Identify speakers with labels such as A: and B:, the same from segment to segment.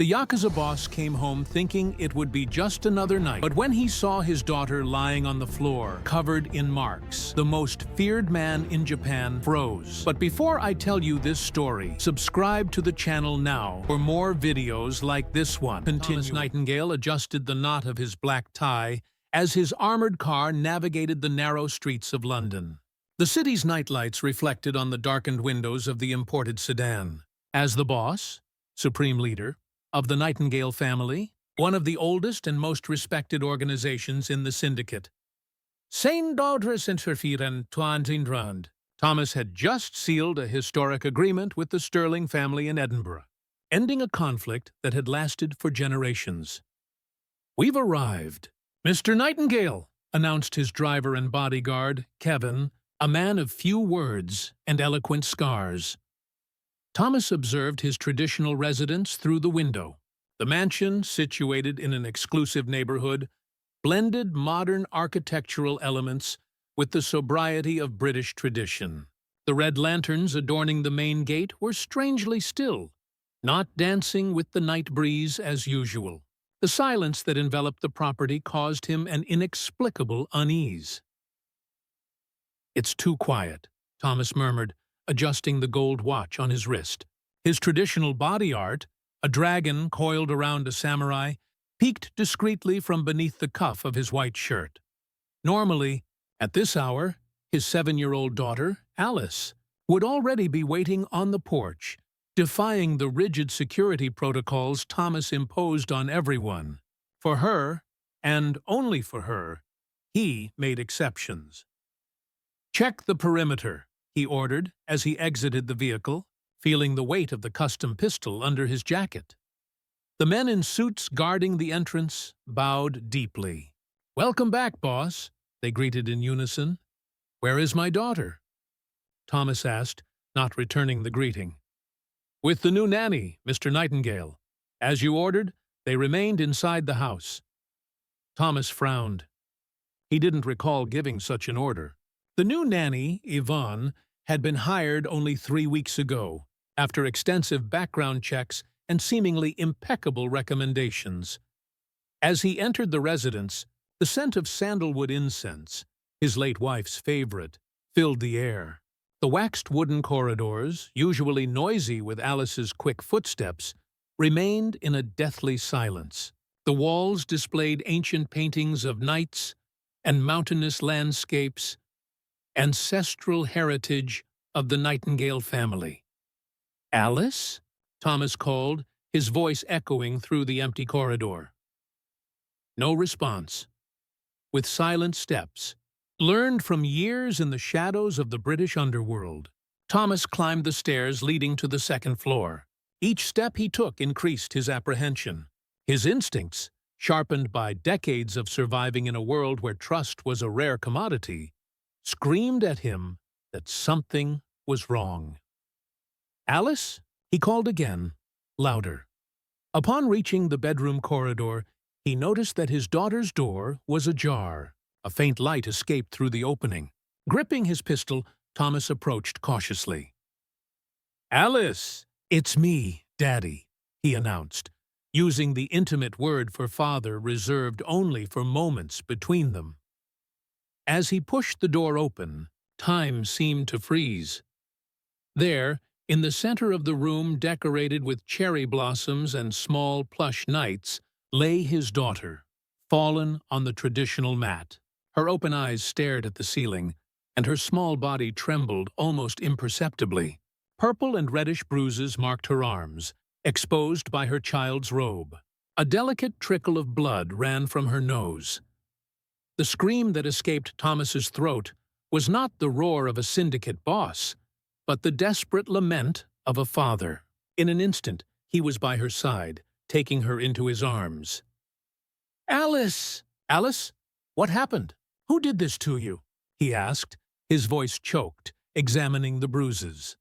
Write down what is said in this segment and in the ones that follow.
A: The Yakuza boss came home thinking it would be just another night, but when he saw his daughter lying on the floor, covered in marks, the most feared man in Japan froze. But before I tell you this story, subscribe to the channel now for more videos like this one. Thomas Nightingale adjusted the knot of his black tie as his armored car navigated the narrow streets of London. The city's nightlights reflected on the darkened windows of the imported sedan. As the boss, supreme leader, of the Nightingale family, one of the oldest and most respected organizations in the syndicate. Saint Daudres interferen Twantindrand. Thomas had just sealed a historic agreement with the Sterling family in Edinburgh, ending a conflict that had lasted for generations. "We've arrived." "Mr. Nightingale," announced his driver and bodyguard, Kevin, a man of few words and eloquent scars. Thomas observed his traditional residence through the window. The mansion, situated in an exclusive neighborhood, blended modern architectural elements with the sobriety of British tradition. The red lanterns adorning the main gate were strangely still, not dancing with the night breeze as usual. The silence that enveloped the property caused him an inexplicable unease. "It's too quiet," Thomas murmured, adjusting the gold watch on his wrist. His traditional body art, a dragon coiled around a samurai, peeked discreetly from beneath the cuff of his white shirt. Normally, at this hour, his 7-year-old daughter, Alice, would already be waiting on the porch, defying the rigid security protocols Thomas imposed on everyone. For her, and only for her, he made exceptions. "Check the perimeter," he ordered as he exited the vehicle, feeling the weight of the custom pistol under his jacket. The men in suits guarding the entrance bowed deeply. "Welcome back, boss," they greeted in unison. "Where is my daughter?" Thomas asked, not returning the greeting. "With the new nanny, Mr. Nightingale. As you ordered, they remained inside the house." Thomas frowned. He didn't recall giving such an order. The new nanny, Yvonne, had been hired only 3 weeks ago, after extensive background checks and seemingly impeccable recommendations. As he entered the residence, the scent of sandalwood incense, his late wife's favorite, filled the air. The waxed wooden corridors, usually noisy with Alice's quick footsteps, remained in a deathly silence. The walls displayed ancient paintings of knights and mountainous landscapes, ancestral heritage of the Nightingale family. "Alice?" Thomas called, his voice echoing through the empty corridor. No response. With silent steps, learned from years in the shadows of the British underworld, Thomas climbed the stairs leading to the second floor. Each step he took increased his apprehension. His instincts, sharpened by decades of surviving in a world where trust was a rare commodity, screamed at him that something was wrong. "Alice?" he called again, louder. Upon reaching the bedroom corridor, he noticed that his daughter's door was ajar. A faint light escaped through the opening. Gripping his pistol, Thomas approached cautiously. "Alice!" "It's me, Daddy," he announced, using the intimate word for father reserved only for moments between them. As he pushed the door open, time seemed to freeze. There, in the center of the room decorated with cherry blossoms and small plush knights, lay his daughter, fallen on the traditional mat. Her open eyes stared at the ceiling, and her small body trembled almost imperceptibly. Purple and reddish bruises marked her arms, exposed by her child's robe. A delicate trickle of blood ran from her nose. The scream that escaped Thomas's throat was not the roar of a syndicate boss, but the desperate lament of a father. In an instant, he was by her side, taking her into his arms. "Alice!" "Alice? What happened? Who did this to you?" he asked, his voice choked, examining the bruises.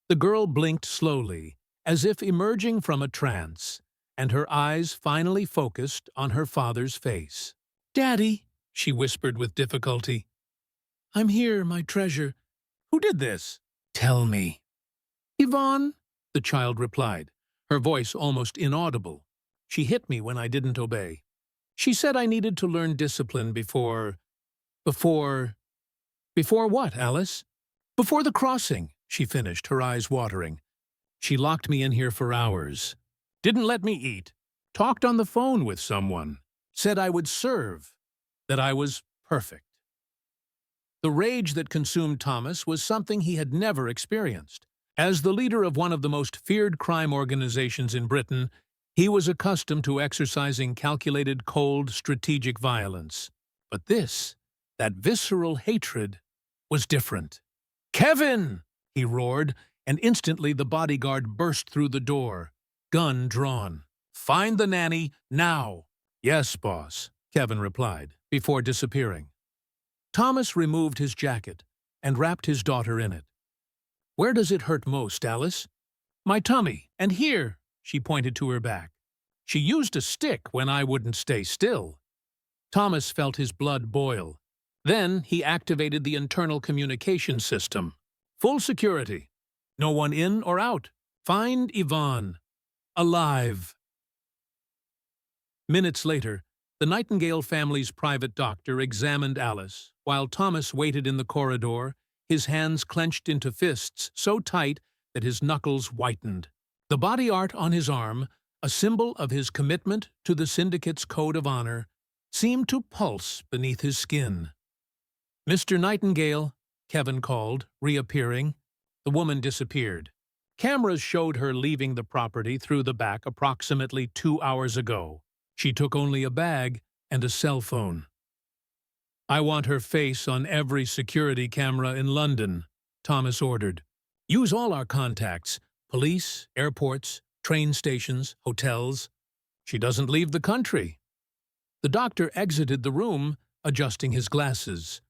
A: The girl blinked slowly, as if emerging from a trance, and her eyes finally focused on her father's face. "Daddy," she whispered with difficulty. "I'm here, my treasure. Who did this?" "Tell me." "Yvonne," the child replied, her voice almost inaudible. She hit me when I didn't obey. She said I needed to learn discipline before what, Alice? Before the crossing, she finished, her eyes watering. She locked me in here for hours. Didn't let me eat. Talked on the phone with someone. Said I would serve. That I was perfect. The rage that consumed Thomas was something he had never experienced. As the leader of one of the most feared crime organizations in Britain, he was accustomed to exercising calculated, cold, strategic violence. But this, that visceral hatred, was different. "Kevin!" he roared, and instantly the bodyguard burst through the door, gun drawn. "Find the nanny, now!" "Yes, boss," Kevin replied, before disappearing. Thomas removed his jacket and wrapped his daughter in it. "Where does it hurt most, Alice?" "My tummy, and here," she pointed to her back. "She used a stick when I wouldn't stay still." Thomas felt his blood boil. Then he activated the internal communication system. "Full security. No one in or out. Find Yvonne. Alive." Minutes later, the Nightingale family's private doctor examined Alice, while Thomas waited in the corridor, his hands clenched into fists so tight that his knuckles whitened. The body art on his arm, a symbol of his commitment to the syndicate's code of honor, seemed to pulse beneath his skin. "Mr. Nightingale," Kevin called, reappearing. The woman disappeared. Cameras showed her leaving the property through the back approximately 2 hours ago. She took only a bag and a cell phone. "I want her face on every security camera in London," Thomas ordered. "Use all our contacts, police, airports, train stations, hotels. She doesn't leave the country." The doctor exited the room, adjusting his glasses.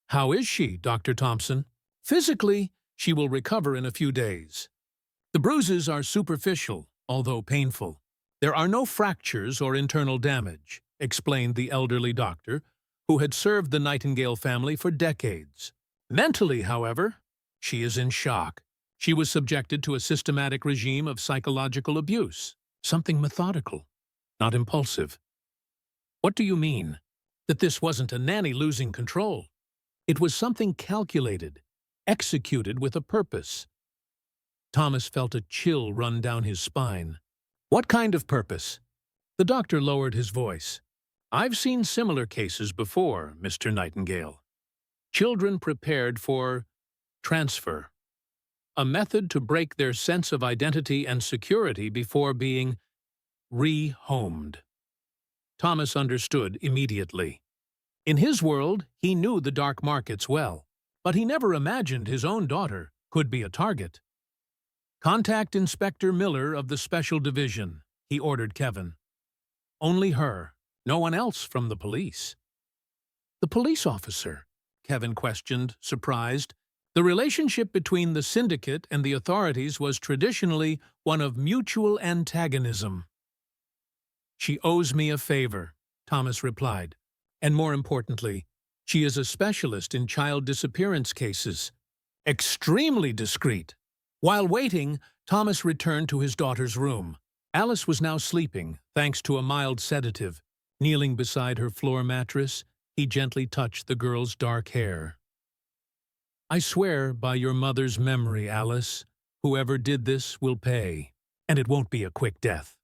A: "How is she, Dr. Thompson?" "Physically, she will recover in a few days. The bruises are superficial, although painful. There are no fractures or internal damage," explained the elderly doctor, who had served the Nightingale family for decades. "Mentally, however, she is in shock. She was subjected to a systematic regime of psychological abuse, something methodical, not impulsive." "What do you mean?" "That this wasn't a nanny losing control. It was something calculated, executed with a purpose." Thomas felt a chill run down his spine. "What kind of purpose?" The doctor lowered his voice. "I've seen similar cases before, Mr. Nightingale. Children prepared for transfer. A method to break their sense of identity and security before being rehomed." Thomas understood immediately. In his world, he knew the dark markets well, but he never imagined his own daughter could be a target. "Contact Inspector Miller of the Special Division," he ordered Kevin. "Only her, no one else from the police." "The police officer?" Kevin questioned, surprised. "The relationship between the syndicate and the authorities was traditionally one of mutual antagonism." "She owes me a favor," Thomas replied. "And more importantly, she is a specialist in child disappearance cases. Extremely discreet." While waiting, Thomas returned to his daughter's room. Alice was now sleeping, thanks to a mild sedative. Kneeling beside her floor mattress, he gently touched the girl's dark hair. "I swear by your mother's memory, Alice, whoever did this will pay, and it won't be a quick death."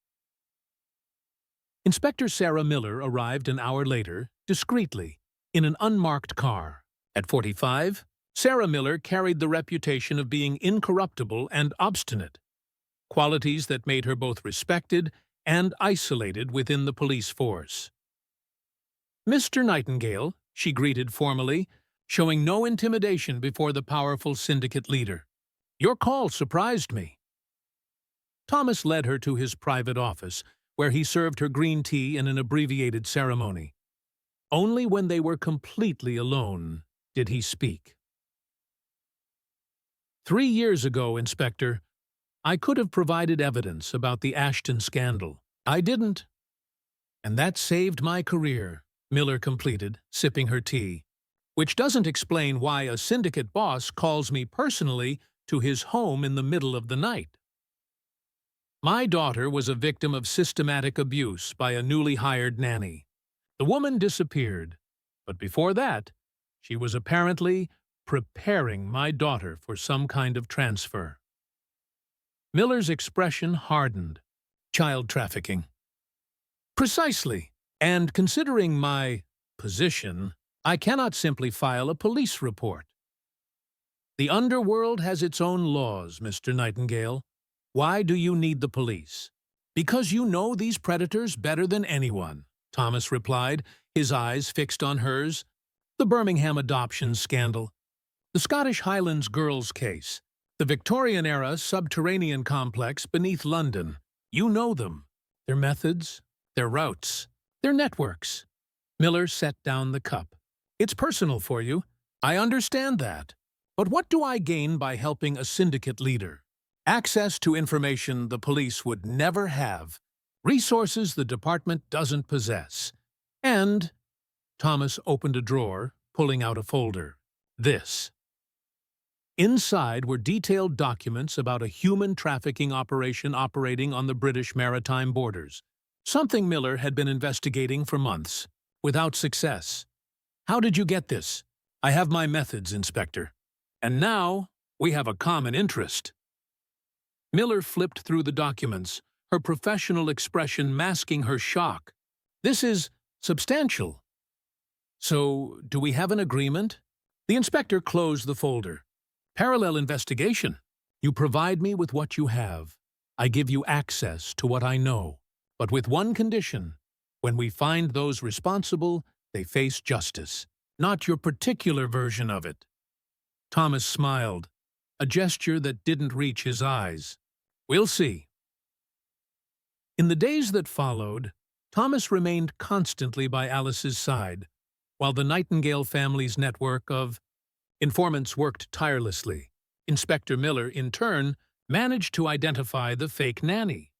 A: Inspector Sarah Miller arrived an hour later, discreetly, in an unmarked car. At 45, Sarah Miller carried the reputation of being incorruptible and obstinate, qualities that made her both respected and isolated within the police force. "Mr. Nightingale," she greeted formally, showing no intimidation before the powerful syndicate leader. "Your call surprised me." Thomas led her to his private office, where he served her green tea in an abbreviated ceremony. Only when they were completely alone did he speak. 3 years ago, Inspector, I could have provided evidence about the Ashton scandal. I didn't. And that saved my career," Miller completed, sipping her tea. "Which doesn't explain why a syndicate boss calls me personally to his home in the middle of the night." My daughter was a victim of systematic abuse by a newly hired nanny. The woman disappeared, but before that, she was apparently preparing my daughter for some kind of transfer. Miller's expression hardened. Child trafficking. Precisely. And considering my position, I cannot simply file a police report. The underworld has its own laws, Mr. Nightingale. Why do you need the police? Because you know these predators better than anyone, Thomas replied, his eyes fixed on hers. The Birmingham adoption scandal, the Scottish Highlands girls case, the Victorian-era subterranean complex beneath London. You know them, their methods, their routes, their networks. Miller set down the cup. It's personal for you. I understand that. But what do I gain by helping a syndicate leader? Access to information the police would never have, resources the department doesn't possess. And Thomas opened a drawer, pulling out a folder. This. Inside were detailed documents about a human trafficking operation operating on the British maritime borders, something Miller had been investigating for months, without success. How did you get this? I have my methods, Inspector. And now we have a common interest. Miller flipped through the documents, her professional expression masking her shock. This is substantial. So, do we have an agreement? The inspector closed the folder. Parallel investigation. You provide me with what you have. I give you access to what I know, but with one condition. When we find those responsible, they face justice, not your particular version of it. Thomas smiled, a gesture that didn't reach his eyes. We'll see. In the days that followed, Thomas remained constantly by Alice's side, while the Nightingale family's network of informants worked tirelessly. Inspector Miller, in turn, managed to identify the fake nanny.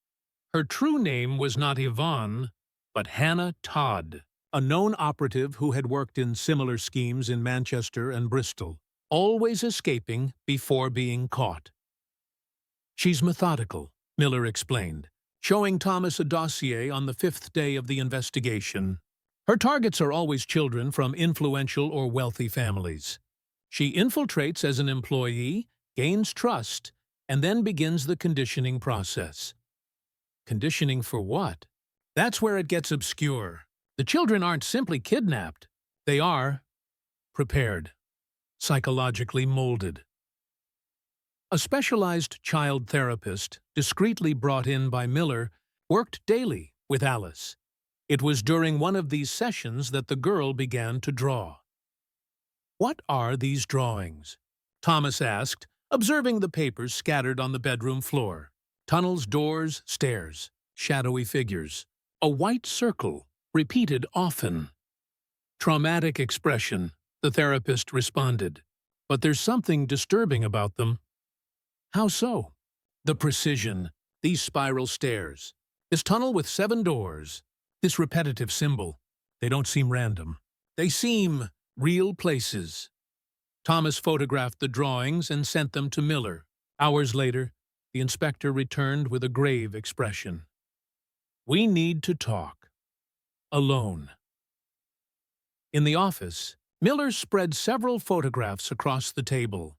A: Her true name was not Yvonne, but Hannah Todd, a known operative who had worked in similar schemes in Manchester and Bristol, always escaping before being caught. She's methodical, Miller explained, showing Thomas a dossier on the 5th day of the investigation. Her targets are always children from influential or wealthy families. She infiltrates as an employee, gains trust, and then begins the conditioning process. Conditioning for what? That's where it gets obscure. The children aren't simply kidnapped. They are prepared, psychologically molded. A specialized child therapist, discreetly brought in by Miller, worked daily with Alice. It was during one of these sessions that the girl began to draw. What are these drawings? Thomas asked, observing the papers scattered on the bedroom floor. Tunnels, doors, stairs, shadowy figures. A white circle, repeated often. Traumatic expression, the therapist responded. But there's something disturbing about them. How so? The precision, these spiral stairs, this tunnel with 7 doors, this repetitive symbol. They don't seem random. They seem real places. Thomas photographed the drawings and sent them to Miller. Hours later, the inspector returned with a grave expression. We need to talk. Alone. In the office, Miller spread several photographs across the table.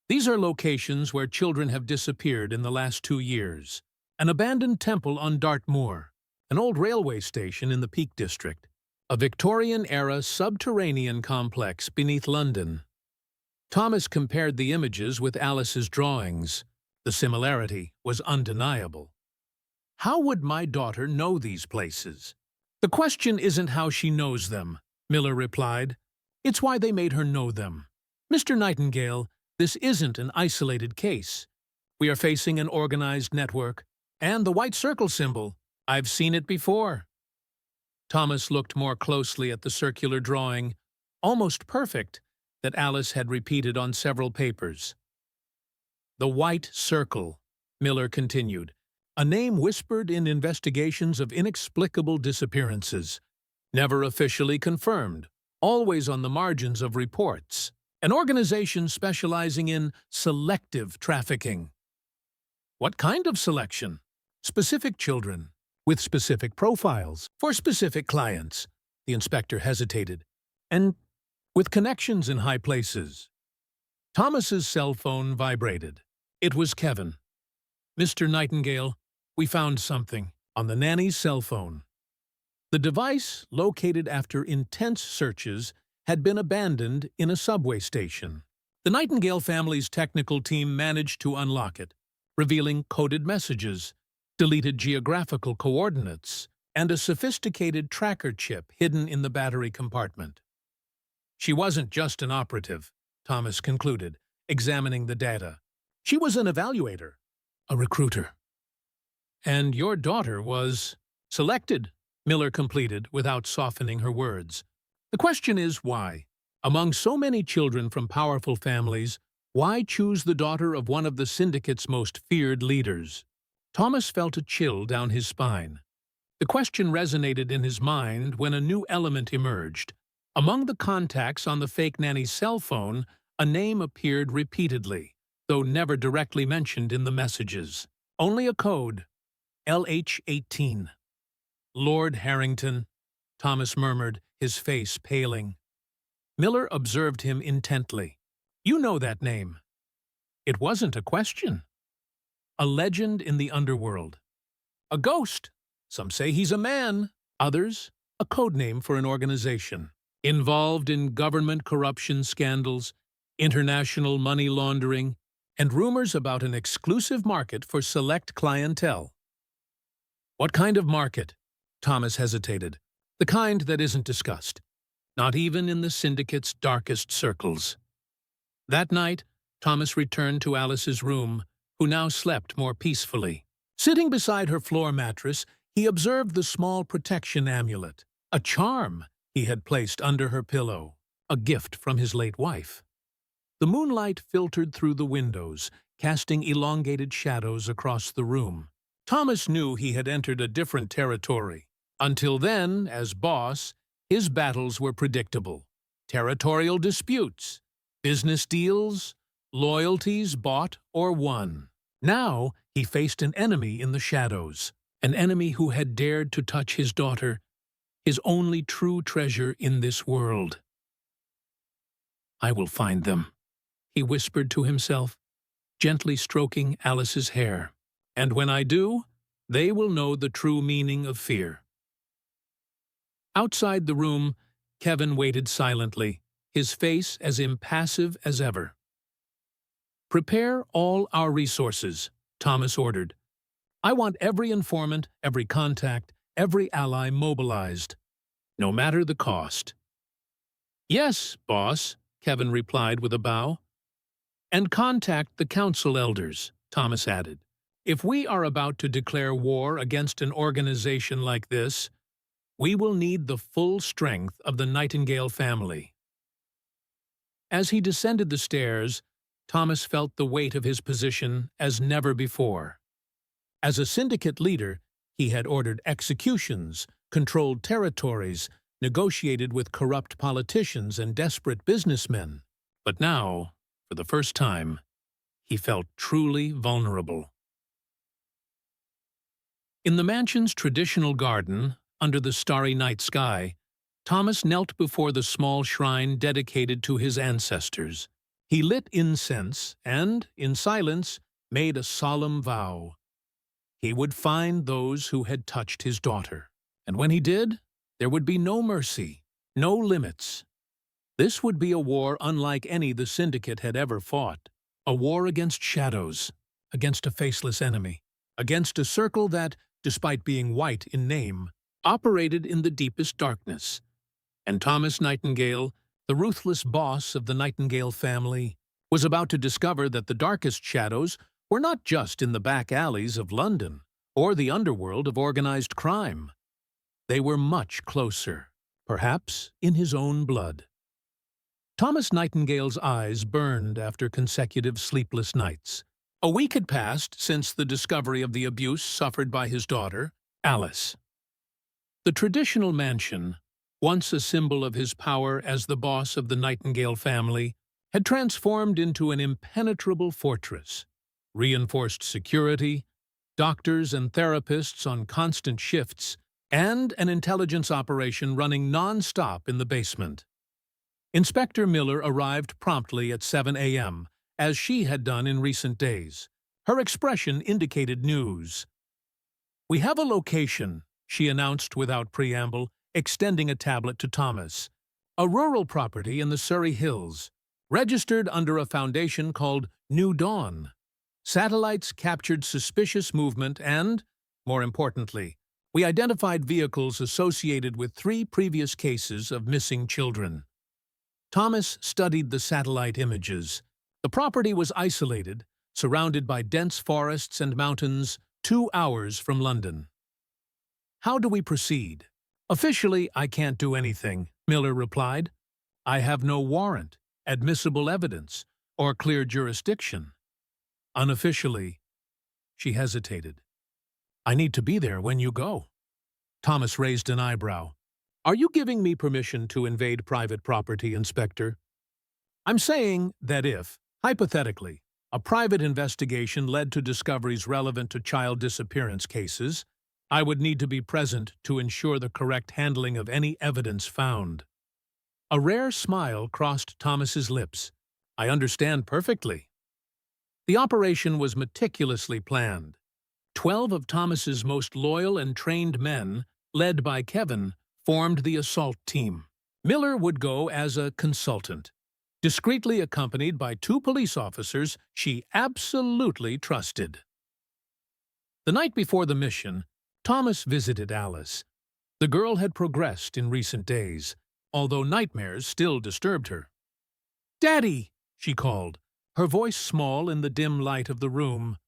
A: These are locations where children have disappeared in the last 2 years. An abandoned temple on Dartmoor, an old railway station in the Peak District, a Victorian-era subterranean complex beneath London. Thomas compared the images with Alice's drawings. The similarity was undeniable. How would my daughter know these places? The question isn't how she knows them, Miller replied. It's why they made her know them. Mr. Nightingale, this isn't an isolated case. We are facing an organized network. And the white circle symbol, I've seen it before. Thomas looked more closely at the circular drawing, almost perfect, that Alice had repeated on several papers. The white circle, Miller continued, a name whispered in investigations of inexplicable disappearances, never officially confirmed, always on the margins of reports. An organization specializing in selective trafficking. What kind of selection? Specific children, with specific profiles, for specific clients. The inspector hesitated. And with connections in high places. Thomas's cell phone vibrated. It was Kevin. "Mr. Nightingale, we found something on the nanny's cell phone." The device, located after intense searches, had been abandoned in a subway station. The Nightingale family's technical team managed to unlock it, revealing coded messages, deleted geographical coordinates, and a sophisticated tracker chip hidden in the battery compartment. She wasn't just an operative, Thomas concluded, examining the data. She was an evaluator, a recruiter. "And your daughter was selected," Miller completed without softening her words. "The question is why? Among so many children from powerful families, why choose the daughter of one of the syndicate's most feared leaders?" Thomas felt a chill down his spine. The question resonated in his mind when a new element emerged. Among the contacts on the fake nanny's cell phone, a name appeared repeatedly, though never directly mentioned in the messages. Only a code, LH18. "Lord Harrington," Thomas murmured, his face paling. Miller observed him intently. "You know that name." It wasn't a question. A legend in the underworld. A ghost. Some say he's a man. Others, a code name for an organization. Involved in government corruption scandals, international money laundering, and rumors about an exclusive market for select clientele. "What kind of market?" Thomas hesitated. "The kind that isn't discussed. Not even in the syndicate's darkest circles." That night, Thomas returned to Alice's room, who now slept more peacefully. Sitting beside her floor mattress, he observed the small protection amulet, a charm he had placed under her pillow, a gift from his late wife. The moonlight filtered through the windows, casting elongated shadows across the room. Thomas knew he had entered a different territory. Until then, as boss, his battles were predictable. Territorial disputes, business deals, loyalties bought or won. Now he faced an enemy in the shadows, an enemy who had dared to touch his daughter, his only true treasure in this world. "I will find them," he whispered to himself, gently stroking Alice's hair. "And when I do, they will know the true meaning of fear." Outside the room, Kevin waited silently, his face as impassive as ever. "Prepare all our resources," Thomas ordered. "I want every informant, every contact, every ally mobilized, no matter the cost." "Yes, boss," Kevin replied with a bow. "And contact the council elders," Thomas added. "If we are about to declare war against an organization like this, we will need the full strength of the Nightingale family." As he descended the stairs, Thomas felt the weight of his position as never before. As a syndicate leader, he had ordered executions, controlled territories, negotiated with corrupt politicians and desperate businessmen. But now, for the first time, he felt truly vulnerable. In the mansion's traditional garden, under the starry night sky, Thomas knelt before the small shrine dedicated to his ancestors. He lit incense and, in silence, made a solemn vow. He would find those who had touched his daughter, and when he did, there would be no mercy, no limits. This would be a war unlike any the syndicate had ever fought, a war against shadows, against a faceless enemy, against a circle that, despite being white in name, operated in the deepest darkness. And Thomas Nightingale, the ruthless boss of the Nightingale family, was about to discover that the darkest shadows were not just in the back alleys of London or the underworld of organized crime. They were much closer, perhaps in his own blood. Thomas Nightingale's eyes burned after consecutive sleepless nights. A week had passed since the discovery of the abuse suffered by his daughter, Alice. The traditional mansion, once a symbol of his power as the boss of the Nightingale family, had transformed into an impenetrable fortress. Reinforced security, doctors and therapists on constant shifts, and an intelligence operation running non-stop in the basement. Inspector Miller arrived promptly at 7 a.m., as she had done in recent days. Her expression indicated news. "We have a location," she announced without preamble, extending a tablet to Thomas. "A rural property in the Surrey Hills, registered under a foundation called New Dawn. Satellites captured suspicious movement and, more importantly, we identified vehicles associated with 3 previous cases of missing children." Thomas studied the satellite images. The property was isolated, surrounded by dense forests and mountains, 2 hours from London. "How do we proceed?" "Officially, I can't do anything," Miller replied. "I have no warrant, admissible evidence, or clear jurisdiction. Unofficially," she hesitated, "I need to be there when you go." Thomas raised an eyebrow. "Are you giving me permission to invade private property, Inspector?" "I'm saying that if, hypothetically, a private investigation led to discoveries relevant to child disappearance cases, I would need to be present to ensure the correct handling of any evidence found." A rare smile crossed Thomas's lips. "I understand perfectly." The operation was meticulously planned. 12 of Thomas's most loyal and trained men, led by Kevin, formed the assault team. Miller would go as a consultant, discreetly accompanied by 2 police officers she absolutely trusted. The night before the mission, Thomas visited Alice. The girl had progressed in recent days, although nightmares still disturbed her. "Daddy!" she called, her voice small in the dim light of the room.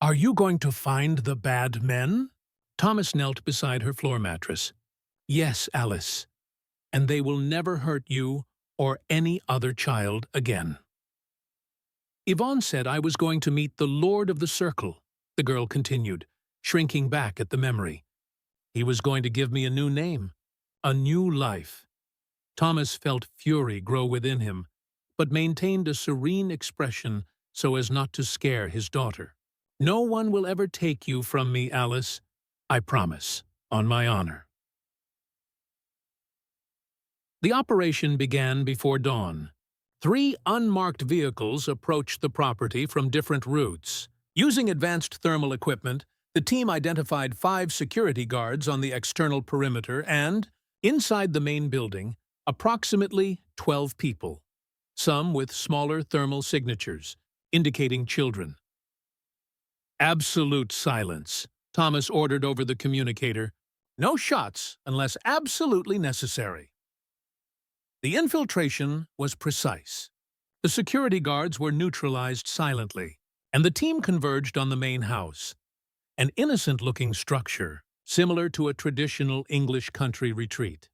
A: "Are you going to find the bad men?" Thomas knelt beside her floor mattress. "Yes, Alice. And they will never hurt you or any other child again." "Yvonne said I was going to meet the Lord of the Circle," the girl continued, shrinking back at the memory. "He was going to give me a new name, a new life." Thomas felt fury grow within him, but maintained a serene expression so as not to scare his daughter. "No one will ever take you from me, Alice. I promise, on my honor." The operation began before dawn. 3 unmarked vehicles approached the property from different routes. Using advanced thermal equipment, the team identified 5 security guards on the external perimeter and, inside the main building, approximately 12 people, some with smaller thermal signatures, indicating children. "Absolute silence," Thomas ordered over the communicator. "No shots unless absolutely necessary." The infiltration was precise. The security guards were neutralized silently, and the team converged on the main house, an innocent-looking structure similar to a traditional English country retreat.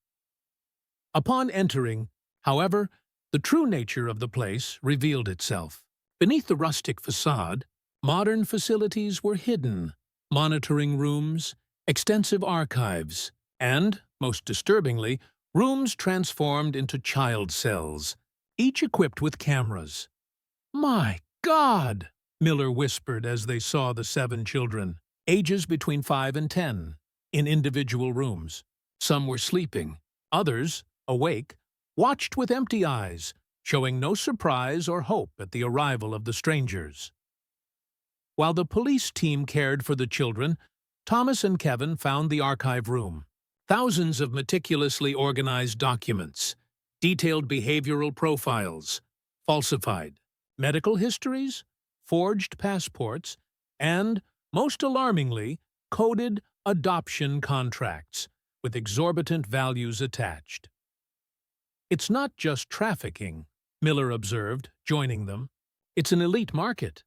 A: Upon entering, however, the true nature of the place revealed itself. Beneath the rustic facade, modern facilities were hidden: monitoring rooms, extensive archives, and, most disturbingly, rooms transformed into child cells, each equipped with cameras. "My God!" Miller whispered as they saw the 7 children, ages between 5 and 10, in individual rooms. Some were sleeping, others, awake, watched with empty eyes, showing no surprise or hope at the arrival of the strangers. While the police team cared for the children, Thomas and Kevin found the archive room. Thousands of meticulously organized documents, detailed behavioral profiles, falsified medical histories, forged passports, and, most alarmingly, coded adoption contracts with exorbitant values attached. "It's not just trafficking," Miller observed, joining them. "It's an elite market."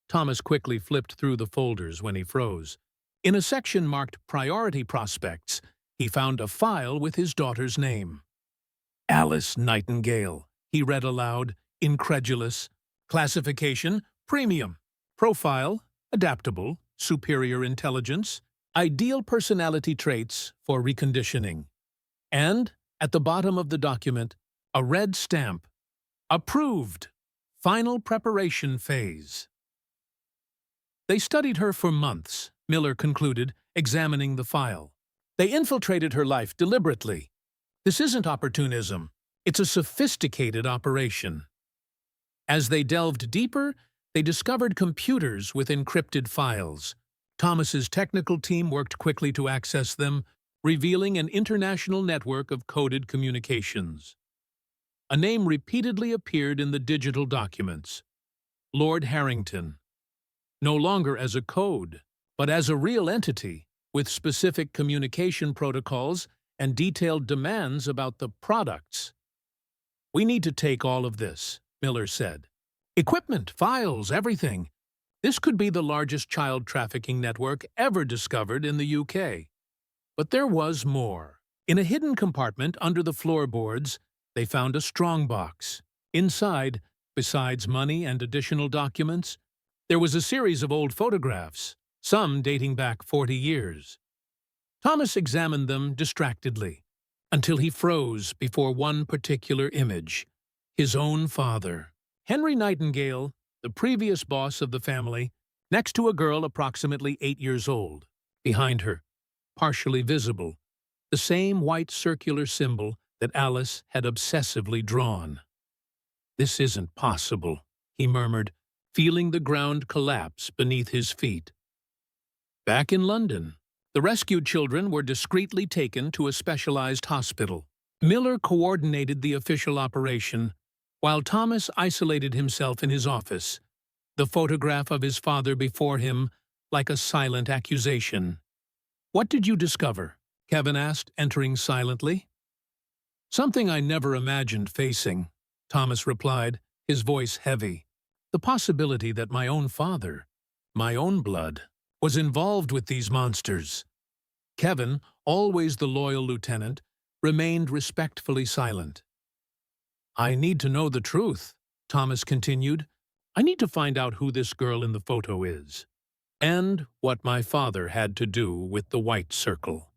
A: Thomas quickly flipped through the folders when he froze. In a section marked Priority Prospects, he found a file with his daughter's name. "Alice Nightingale," he read aloud, incredulous. "Classification, premium. Profile, adaptable, superior intelligence, ideal personality traits for reconditioning." And, at the bottom of the document, a red stamp. "Approved. Final preparation phase." They studied her for months, Miller concluded, examining the file. They infiltrated her life deliberately. This isn't opportunism. It's a sophisticated operation. As they delved deeper, they discovered computers with encrypted files. Thomas's technical team worked quickly to access them, revealing an international network of coded communications. A name repeatedly appeared in the digital documents: Lord Harrington. No longer as a code, but as a real entity, with specific communication protocols and detailed demands about the products. "We need to take all of this," Miller said. "Equipment, files, everything. This could be the largest child trafficking network ever discovered in the UK." But there was more. In a hidden compartment under the floorboards, they found a strongbox. Inside, besides money and additional documents, there was a series of old photographs, some dating back 40 years. Thomas examined them distractedly, until he froze before one particular image: his own father. Henry Nightingale, the previous boss of the family, next to a girl approximately 8 years old. Behind her, partially visible, the same white circular symbol that Alice had obsessively drawn. "This isn't possible," he murmured, feeling the ground collapse beneath his feet. Back in London, the rescued children were discreetly taken to a specialized hospital. Miller coordinated the official operation, while Thomas isolated himself in his office, the photograph of his father before him like a silent accusation. "What did you discover?" Kevin asked, entering silently. "Something I never imagined facing," Thomas replied, his voice heavy. "The possibility that my own father, my own blood, was involved with these monsters." Kevin, always the loyal lieutenant, remained respectfully silent. "I need to know the truth," Thomas continued. "I need to find out who this girl in the photo is, and what my father had to do with the white circle."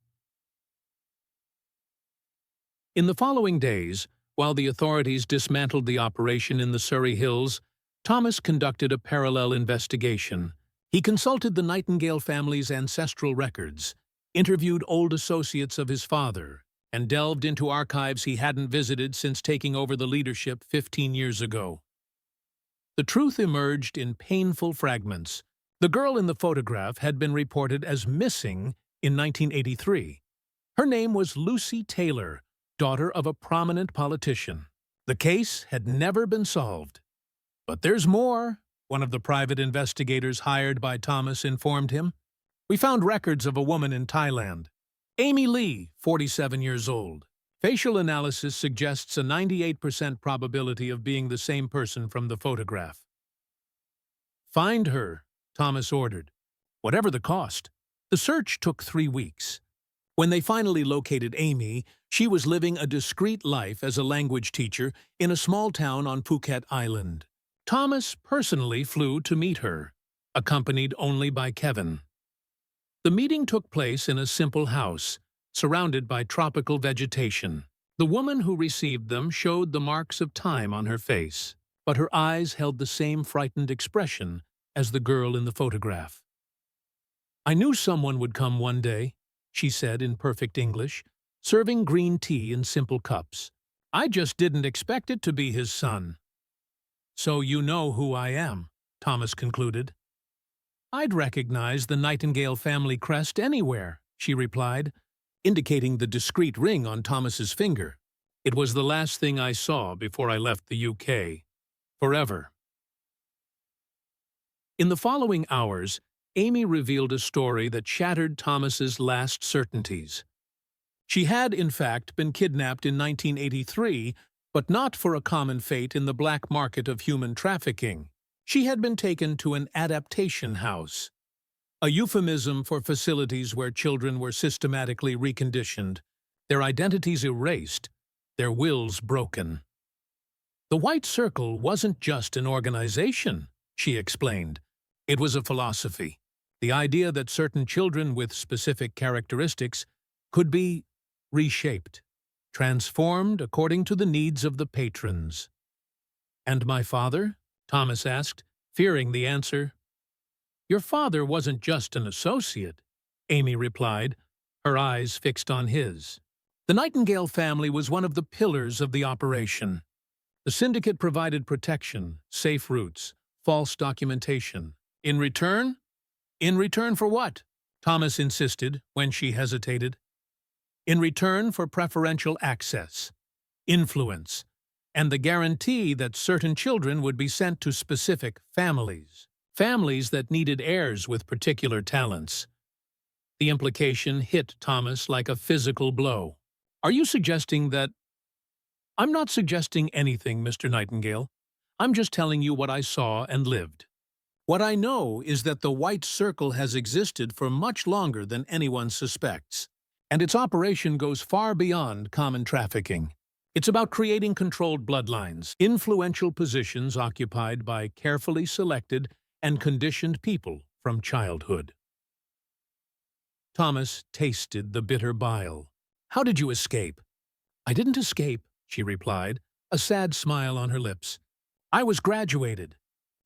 A: In the following days, while the authorities dismantled the operation in the Surrey Hills, Thomas conducted a parallel investigation. He consulted the Nightingale family's ancestral records, interviewed old associates of his father, and delved into archives he hadn't visited since taking over the leadership 15 years ago. The truth emerged in painful fragments. The girl in the photograph had been reported as missing in 1983. Her name was Lucy Taylor, daughter of a prominent politician. The case had never been solved. "But there's more," one of the private investigators hired by Thomas informed him. "We found records of a woman in Thailand, Amy Lee, 47 years old. Facial analysis suggests a 98% probability of being the same person from the photograph." "Find her," Thomas ordered, "whatever the cost." The search took 3 weeks. When they finally located Amy, she was living a discreet life as a language teacher in a small town on Phuket Island. Thomas personally flew to meet her, accompanied only by Kevin. The meeting took place in a simple house, surrounded by tropical vegetation. The woman who received them showed the marks of time on her face, but her eyes held the same frightened expression as the girl in the photograph. "I knew someone would come one day," she said in perfect English, serving green tea in simple cups. "I just didn't expect it to be his son." "So you know who I am," Thomas concluded. "I'd recognize the Nightingale family crest anywhere," she replied, indicating the discreet ring on Thomas's finger. "It was the last thing I saw before I left the UK. Forever." In the following hours, Amy revealed a story that shattered Thomas's last certainties. She had, in fact, been kidnapped in 1983, but not for a common fate in the black market of human trafficking. She had been taken to an adaptation house, a euphemism for facilities where children were systematically reconditioned, their identities erased, their wills broken. "The White Circle wasn't just an organization," she explained. "It was a philosophy, the idea that certain children with specific characteristics could be reshaped, transformed according to the needs of the patrons." "And my father?" Thomas asked, fearing the answer. Your father wasn't just an associate, Amy replied, her eyes fixed on his. The Nightingale family was one of the pillars of the operation. The syndicate provided protection, safe routes, false documentation. In return? In return for what? Thomas insisted when she hesitated. In return for preferential access, influence, and the guarantee that certain children would be sent to specific families. Families that needed heirs with particular talents. The implication hit Thomas like a physical blow. Are you suggesting that— I'm not suggesting anything, Mr. Nightingale. I'm just telling you what I saw and lived. What I know is that the White Circle has existed for much longer than anyone suspects, and its operation goes far beyond common trafficking. It's about creating controlled bloodlines, influential positions occupied by carefully selected and conditioned people from childhood. Thomas tasted the bitter bile. How did you escape? I didn't escape, she replied, a sad smile on her lips. I was graduated.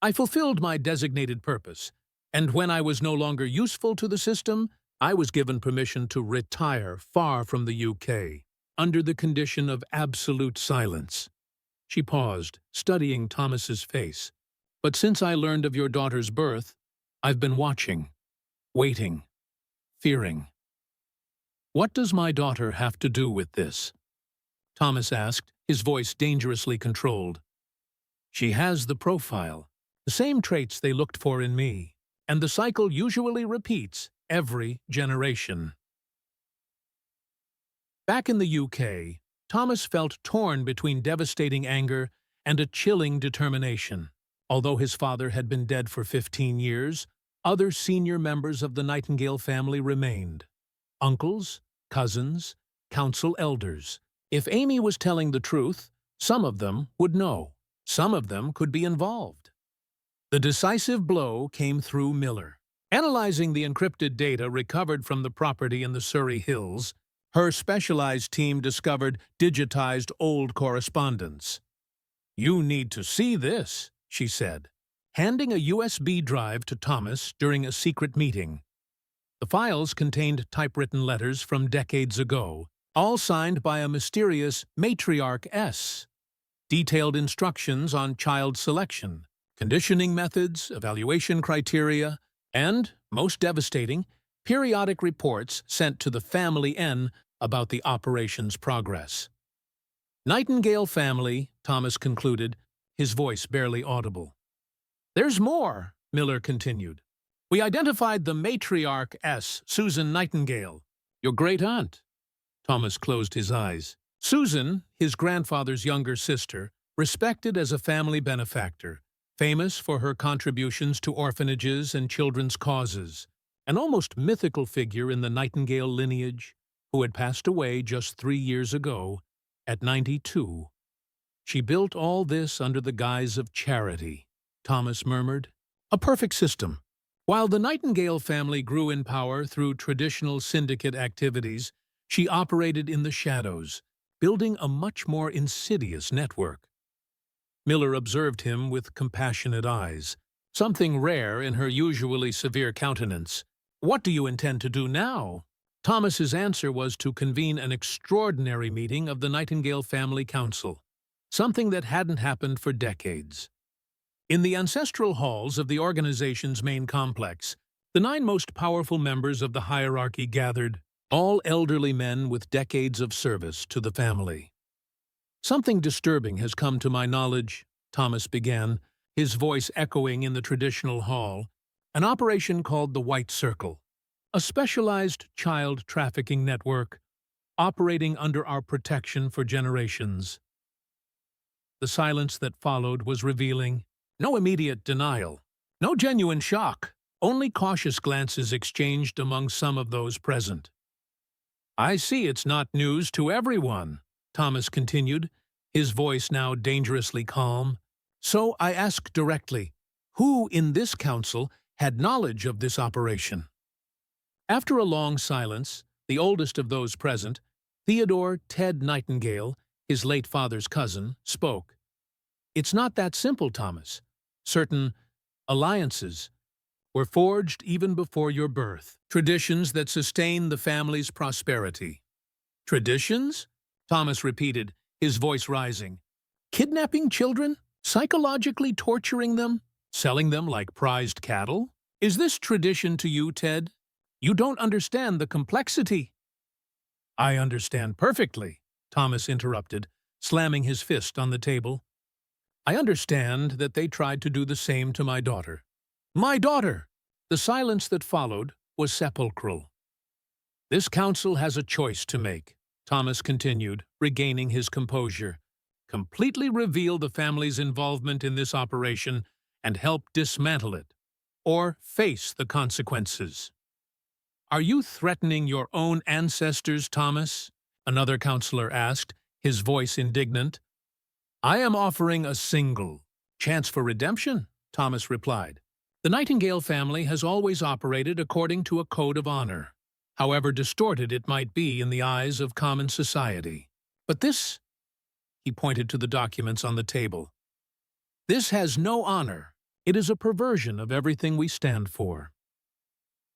A: I fulfilled my designated purpose, and when I was no longer useful to the system, I was given permission to retire far from the UK, under the condition of absolute silence. She paused, studying Thomas's face. But since I learned of your daughter's birth, I've been watching, waiting, fearing. What does my daughter have to do with this? Thomas asked, his voice dangerously controlled. She has the profile, the same traits they looked for in me, and the cycle usually repeats every generation. Back in the UK, Thomas felt torn between devastating anger and a chilling determination. Although his father had been dead for 15 years, other senior members of the Nightingale family remained. Uncles, cousins, council elders. If Amy was telling the truth, some of them would know. Some of them could be involved. The decisive blow came through Miller. Analyzing the encrypted data recovered from the property in the Surrey Hills, her specialized team discovered digitized old correspondence. You need to see this, she said, handing a USB drive to Thomas during a secret meeting. The files contained typewritten letters from decades ago, all signed by a mysterious Matriarch S. Detailed instructions on child selection, conditioning methods, evaluation criteria, and, most devastating, periodic reports sent to the Family N about the operation's progress. Nightingale family, Thomas concluded, his voice barely audible. There's more, Miller continued. We identified the Matriarch S, Susan Nightingale, your great-aunt. Thomas closed his eyes. Susan, his grandfather's younger sister, respected as a family benefactor, famous for her contributions to orphanages and children's causes, an almost mythical figure in the Nightingale lineage, who had passed away just 3 years ago, at 92. She built all this under the guise of charity, Thomas murmured. A perfect system. While the Nightingale family grew in power through traditional syndicate activities, she operated in the shadows, building a much more insidious network. Miller observed him with compassionate eyes, something rare in her usually severe countenance. What do you intend to do now? Thomas's answer was to convene an extraordinary meeting of the Nightingale Family Council, something that hadn't happened for decades. In the ancestral halls of the organization's main complex, the 9 most powerful members of the hierarchy gathered, all elderly men with decades of service to the family. Something disturbing has come to my knowledge, Thomas began, his voice echoing in the traditional hall, an operation called the White Circle, a specialized child trafficking network operating under our protection for generations. The silence that followed was revealing. No immediate denial, no genuine shock, only cautious glances exchanged among some of those present. I see it's not news to everyone, Thomas continued, his voice now dangerously calm. So I ask directly, who in this council had knowledge of this operation? After a long silence, the oldest of those present, Theodore Ted Nightingale, his late father's cousin, spoke. It's not that simple, Thomas. Certain alliances, were forged even before your birth. Traditions that sustain the family's prosperity. Traditions? Thomas repeated, his voice rising. Kidnapping children? Psychologically torturing them? Selling them like prized cattle? Is this tradition to you, Ted? You don't understand the complexity. I understand perfectly, Thomas interrupted, slamming his fist on the table. I understand that they tried to do the same to my daughter. My daughter! The silence that followed was sepulchral. This council has a choice to make, Thomas continued, regaining his composure. Completely reveal the family's involvement in this operation and help dismantle it, or face the consequences. Are you threatening your own ancestors, Thomas? Another counselor asked, his voice indignant. I am offering a single chance for redemption, Thomas replied. The Nightingale family has always operated according to a code of honor, however distorted it might be in the eyes of common society. But this, he pointed to the documents on the table, this has no honor. It is a perversion of everything we stand for.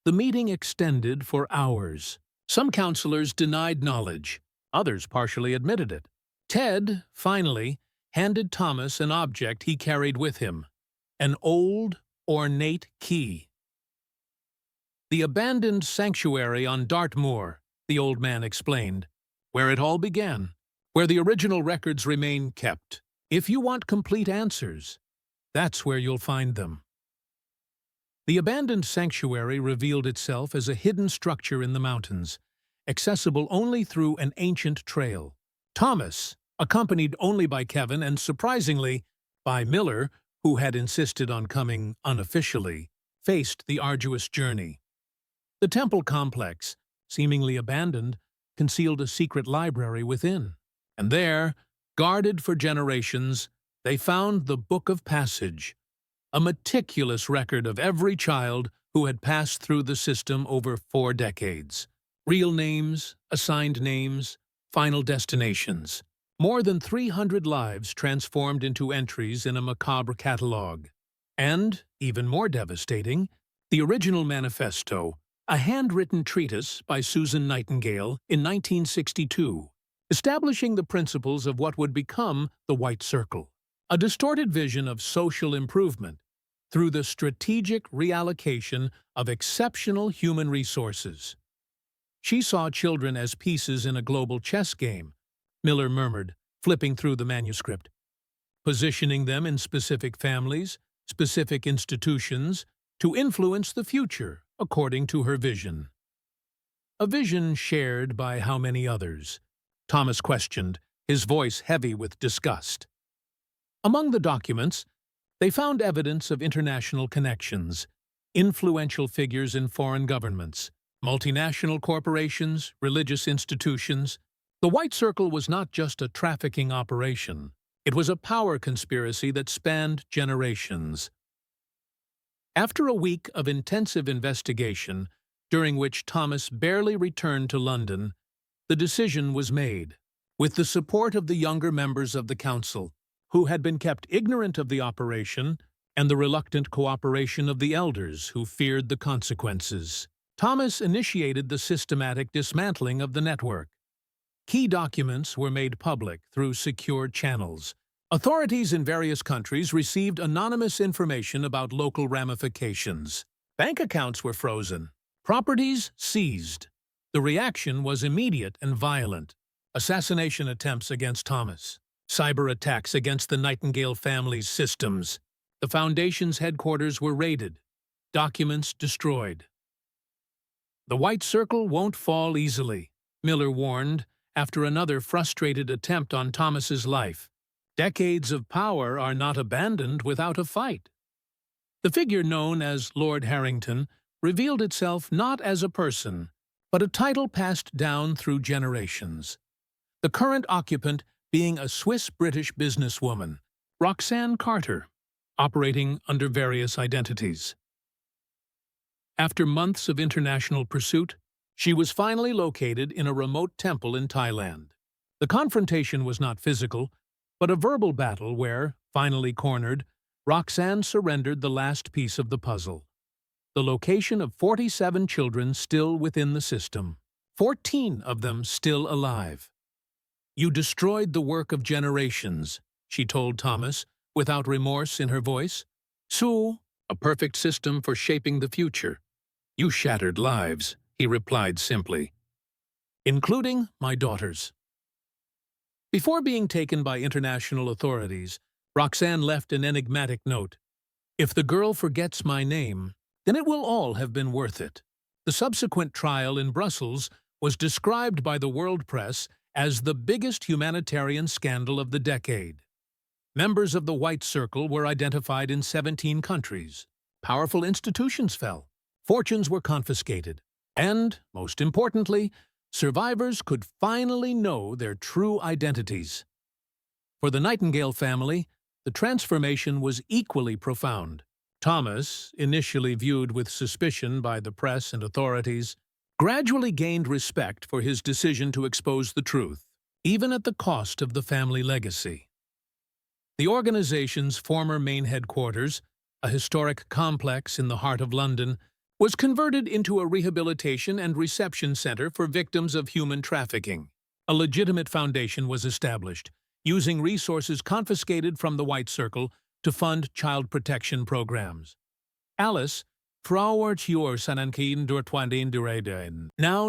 A: The meeting extended for hours. Some counselors denied knowledge. Others partially admitted it. Ted, finally, handed Thomas an object he carried with him, an old, ornate key. The abandoned sanctuary on Dartmoor, the old man explained, where it all began, where the original records remain kept. If you want complete answers, that's where you'll find them. The abandoned sanctuary revealed itself as a hidden structure in the mountains, accessible only through an ancient trail. Thomas, accompanied only by Kevin and, surprisingly, by Miller, who had insisted on coming unofficially, faced the arduous journey. The temple complex, seemingly abandoned, concealed a secret library within. And there, guarded for generations, they found the Book of Passage, a meticulous record of every child who had passed through the system over 4 decades. Real names, assigned names, final destinations. More than 300 lives transformed into entries in a macabre catalogue. And, even more devastating, the original manifesto, a handwritten treatise by Susan Nightingale in 1962, establishing the principles of what would become the White Circle, a distorted vision of social improvement through the strategic reallocation of exceptional human resources. She saw children as pieces in a global chess game, Miller murmured, flipping through the manuscript, positioning them in specific families, specific institutions, to influence the future according to her vision. A vision shared by how many others? Thomas questioned, his voice heavy with disgust. Among the documents, they found evidence of international connections, influential figures in foreign governments, multinational corporations, religious institutions. The White Circle was not just a trafficking operation. It was a power conspiracy that spanned generations. After a week of intensive investigation, during which Thomas barely returned to London, the decision was made, with the support of the younger members of the council, who had been kept ignorant of the operation, and the reluctant cooperation of the elders who feared the consequences. Thomas initiated the systematic dismantling of the network. Key documents were made public through secure channels. Authorities in various countries received anonymous information about local ramifications. Bank accounts were frozen. Properties seized. The reaction was immediate and violent. Assassination attempts against Thomas. Cyber attacks against the Nightingale family's systems. The Foundation's headquarters were raided. Documents destroyed. The White Circle won't fall easily, Miller warned, after another frustrated attempt on Thomas's life. Decades of power are not abandoned without a fight. The figure known as Lord Harrington revealed itself not as a person, but a title passed down through generations. The current occupant being a Swiss-British businesswoman, Roxanne Carter, operating under various identities. After months of international pursuit, she was finally located in a remote temple in Thailand. The confrontation was not physical, but a verbal battle where, finally cornered, Roxanne surrendered the last piece of the puzzle. the location of 47 children still within the system, 14 of them still alive. "You destroyed the work of generations," she told Thomas, without remorse in her voice. "So, a perfect system for shaping the future. You shattered lives," he replied simply. "Including my daughters." Before being taken by international authorities, Roxanne left an enigmatic note. "If the girl forgets my name, then it will all have been worth it." The subsequent trial in Brussels was described by the world press as the biggest humanitarian scandal of the decade. Members of the White Circle were identified in 17 countries. Powerful institutions fell. Fortunes were confiscated. And, most importantly, survivors could finally know their true identities. For the Nightingale family, the transformation was equally profound. Thomas, initially viewed with suspicion by the press and authorities, gradually gained respect for his decision to expose the truth, even at the cost of the family legacy. The organization's former main headquarters, a historic complex in the heart of London, was converted into a rehabilitation and reception center for victims of human trafficking. A legitimate foundation was established, using resources confiscated from the White Circle to fund child protection programs. Alice, now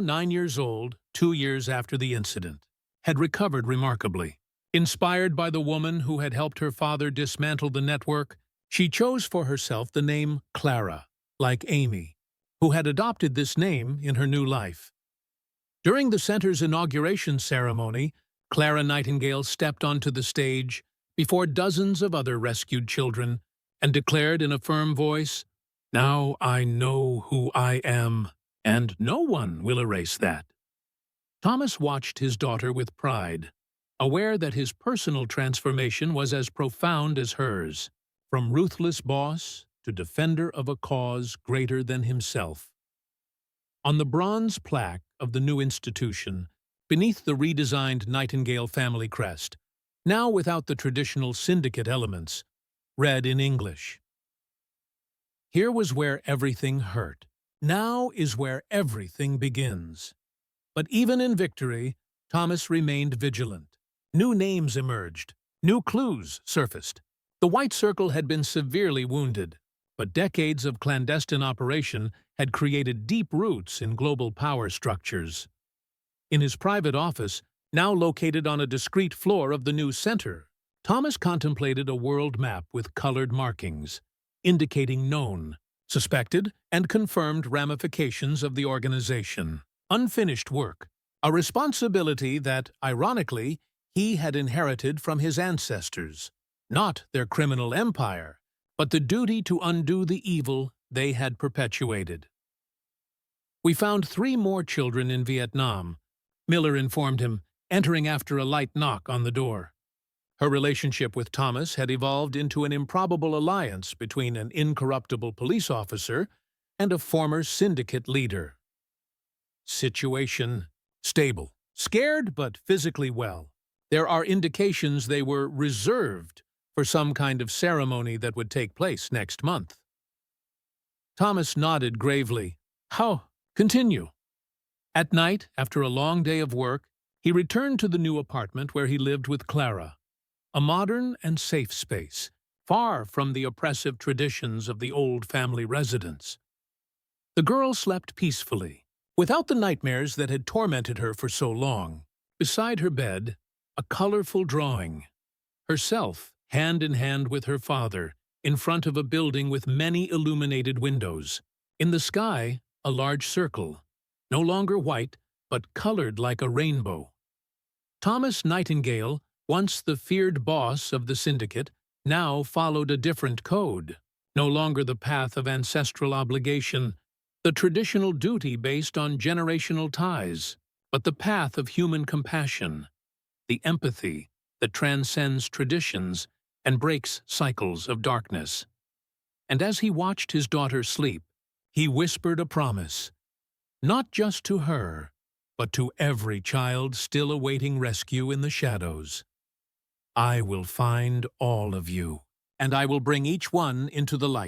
A: 9 years old, 2 years after the incident, had recovered remarkably. Inspired by the woman who had helped her father dismantle the network, she chose for herself the name Clara, like Amy, who had adopted this name in her new life. During the center's inauguration ceremony, Clara Nightingale stepped onto the stage before dozens of other rescued children and declared in a firm voice, "Now I know who I am, and no one will erase that." Thomas watched his daughter with pride, aware that his personal transformation was as profound as hers, from ruthless boss to defender of a cause greater than himself. On the bronze plaque of the new institution, beneath the redesigned Nightingale family crest, now without the traditional syndicate elements, read in English, "Here was where everything hurt. Now is where everything begins." But even in victory, Thomas remained vigilant. New names emerged. New clues surfaced. The White Circle had been severely wounded, but decades of clandestine operation had created deep roots in global power structures. In his private office, now located on a discrete floor of the new center, Thomas contemplated a world map with colored markings, indicating known, suspected, and confirmed ramifications of the organization. Unfinished work, a responsibility that, ironically, he had inherited from his ancestors. Not their criminal empire, but the duty to undo the evil they had perpetuated. "We found 3 more children in Vietnam," Miller informed him, entering after a light knock on the door. Her relationship with Thomas had evolved into an improbable alliance between an incorruptible police officer and a former syndicate leader. Situation stable. Scared but physically well. There are indications they were reserved for some kind of ceremony that would take place next month. Thomas nodded gravely. "How? Continue." At night, after a long day of work, he returned to the new apartment where he lived with Clara, a modern and safe space, far from the oppressive traditions of the old family residence. The girl slept peacefully, without the nightmares that had tormented her for so long. Beside her bed, a colorful drawing. Herself, hand in hand with her father, in front of a building with many illuminated windows. In the sky, a large circle, no longer white, but colored like a rainbow. Thomas Nightingale, once the feared boss of the syndicate, now followed a different code. No longer the path of ancestral obligation, the traditional duty based on generational ties, but the path of human compassion, the empathy that transcends traditions and breaks cycles of darkness. And as he watched his daughter sleep, he whispered a promise, not just to her, but to every child still awaiting rescue in the shadows. "I will find all of you, and I will bring each one into the light."